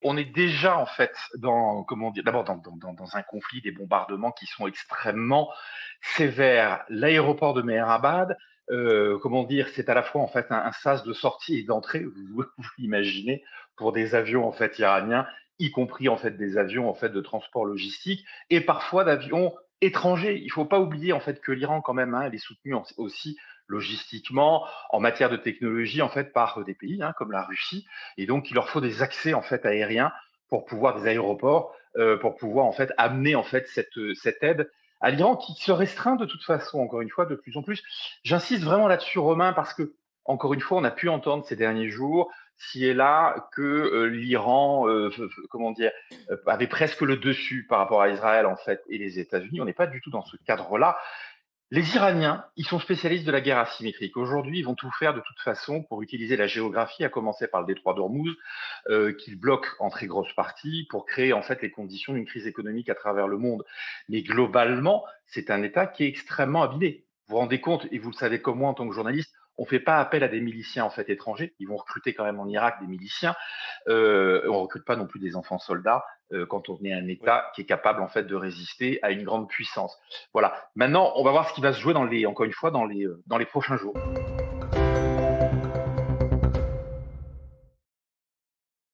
on est déjà en fait dans, comment dire, d'abord dans un conflit, des bombardements qui sont extrêmement sévères. L'aéroport de Mehrabad, comment dire, c'est à la fois en fait un sas de sortie et d'entrée, vous imaginez, pour des avions en fait iraniens, y compris en fait des avions en fait de transport logistique et parfois d'avions étrangers. Il ne faut pas oublier en fait que l'Iran quand même, hein, elle est soutenue aussi logistiquement en matière de technologie en fait par des pays comme la Russie, et donc il leur faut des accès en fait aériens pour pouvoir des aéroports pour pouvoir en fait amener en fait cette aide à l'Iran qui se restreint de toute façon encore une fois de plus en plus. J'insiste vraiment là-dessus, Romain, parce que encore une fois on a pu entendre ces derniers jours ci et là que l'Iran comment dire avait presque le dessus par rapport à Israël en fait et les États-Unis. On n'est pas du tout dans ce cadre-là. Les Iraniens, ils sont spécialistes de la guerre asymétrique. Aujourd'hui, ils vont tout faire de toute façon pour utiliser la géographie, à commencer par le détroit d'Ormuz, qu'ils bloquent en très grosse partie pour créer en fait les conditions d'une crise économique à travers le monde. Mais globalement, c'est un État qui est extrêmement abîmé. Vous vous rendez compte, et vous le savez comme moi en tant que journaliste, on ne fait pas appel à des miliciens en fait étrangers. Ils vont recruter quand même en Irak des miliciens. On ne recrute pas non plus des enfants soldats quand on est un Oui. État qui est capable en fait de résister à une grande puissance. Voilà. Maintenant, on va voir ce qui va se jouer encore une fois, dans les prochains jours.